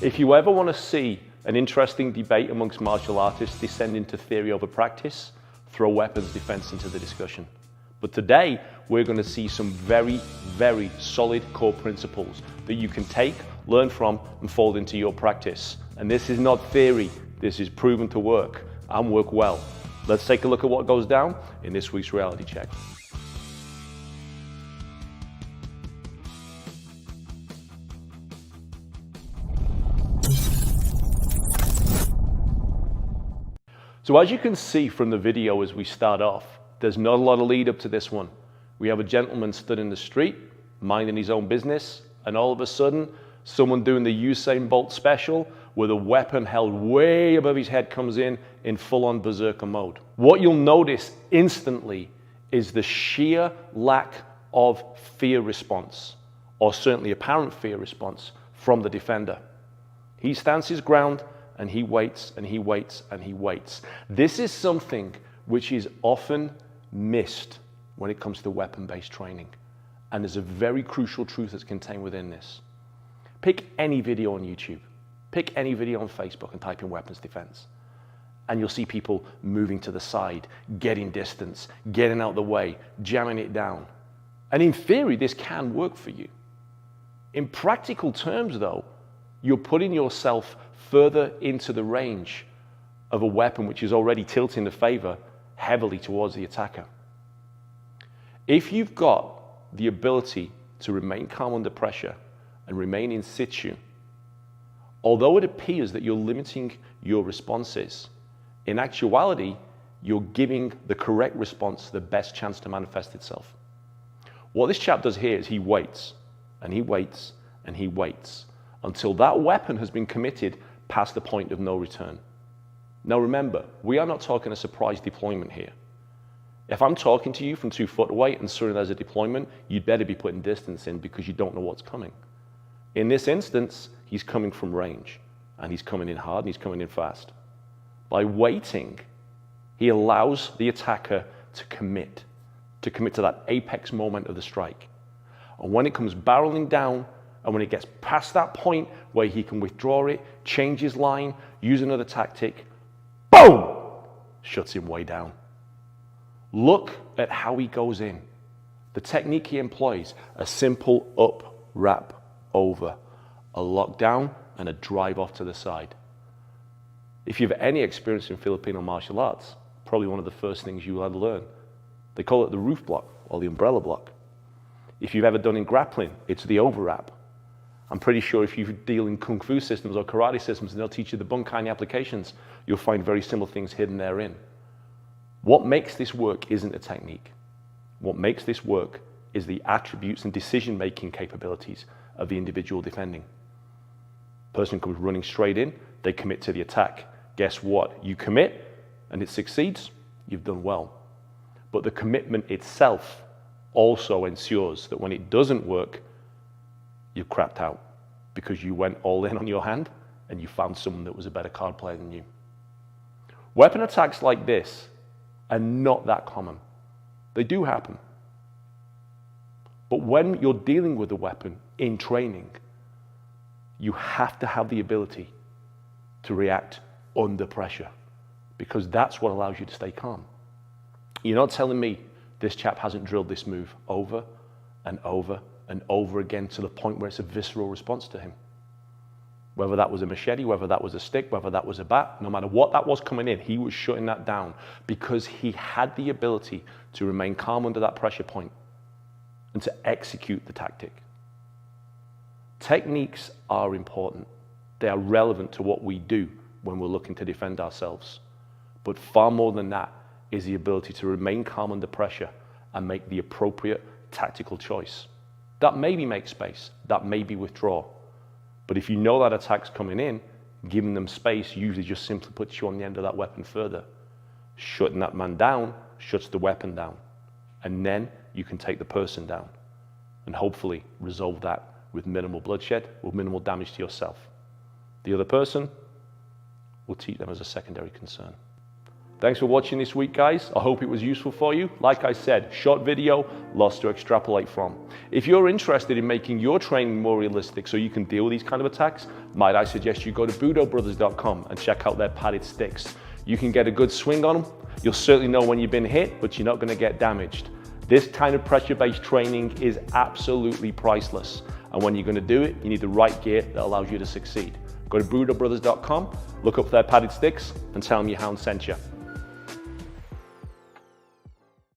If you ever want to see an interesting debate amongst martial artists descend into theory over practice, throw weapons defense into the discussion. But today, we're going to see some very, very solid core principles that you can take, learn from, and fold into your practice. And this is not theory, this is proven to work and work well. Let's take a look at what goes down in this week's reality check. So as you can see from the video as we start off, there's not a lot of lead up to this one. We have a gentleman stood in the street, minding his own business, and all of a sudden, someone doing the Usain Bolt special with a weapon held way above his head comes in full-on berserker mode. What you'll notice instantly is the sheer lack of fear response, or certainly apparent fear response, from the defender. He stands his ground, and he waits, and he waits, and he waits. This is something which is often missed when it comes to weapon-based training. And there's a very crucial truth that's contained within this. Pick any video on YouTube, pick any video on Facebook and type in weapons defense. And you'll see people moving to the side, getting distance, getting out the way, jamming it down. And in theory, this can work for you. In practical terms though, you're putting yourself further into the range of a weapon which is already tilting the favor heavily towards the attacker. If you've got the ability to remain calm under pressure and remain in situ, although it appears that you're limiting your responses, in actuality, you're giving the correct response the best chance to manifest itself. What this chap does here is he waits, and he waits, and he waits, until that weapon has been committed past the point of no return. Now remember, we are not talking a surprise deployment here. If I'm talking to you from 2 foot away and suddenly there's a deployment, you'd better be putting distance in because you don't know what's coming. In this instance, he's coming from range, and he's coming in hard, and he's coming in fast. By waiting, he allows the attacker to commit to that apex moment of the strike. And when it comes barreling down, and when it gets past that point where he can withdraw it, change his line, use another tactic, boom! Shuts him way down. Look at how he goes in. The technique he employs, a simple up, wrap, over, a lockdown, and a drive off to the side. If you have any experience in Filipino martial arts, probably one of the first things you will have to learn. They call it the roof block or the umbrella block. If you've ever done in grappling, it's the overwrap. I'm pretty sure if you deal in Kung Fu systems or karate systems and they'll teach you the Bunkai applications, you'll find very similar things hidden therein. What makes this work isn't a technique. What makes this work is the attributes and decision-making capabilities of the individual defending. Person comes running straight in, they commit to the attack. Guess what? You commit and it succeeds, you've done well. But the commitment itself also ensures that when it doesn't work, you've crapped out because you went all in on your hand and you found someone that was a better card player than you. Weapon attacks like this are not that common. They do happen. But when you're dealing with a weapon in training, you have to have the ability to react under pressure because that's what allows you to stay calm. You're not telling me this chap hasn't drilled this move over and over and over again to the point where it's a visceral response to him. Whether that was a machete, whether that was a stick, whether that was a bat, no matter what that was coming in, he was shutting that down because he had the ability to remain calm under that pressure point and to execute the tactic. Techniques are important. They are relevant to what we do when we're looking to defend ourselves. But far more than that is the ability to remain calm under pressure and make the appropriate tactical choice. That maybe make space, that maybe withdraw. But if you know that attack's coming in, giving them space usually just simply puts you on the end of that weapon further. Shutting that man down shuts the weapon down. And then you can take the person down and hopefully resolve that with minimal bloodshed or minimal damage to yourself. The other person, will treat them as a secondary concern. Thanks for watching this week, guys. I hope it was useful for you. Like I said, short video, lots to extrapolate from. If you're interested in making your training more realistic so you can deal with these kind of attacks, might I suggest you go to budobrothers.com and check out their padded sticks. You can get a good swing on them. You'll certainly know when you've been hit, but you're not going to get damaged. This kind of pressure-based training is absolutely priceless. And when you're going to do it, you need the right gear that allows you to succeed. Go to budobrothers.com, look up their padded sticks, and tell them your hound sent you.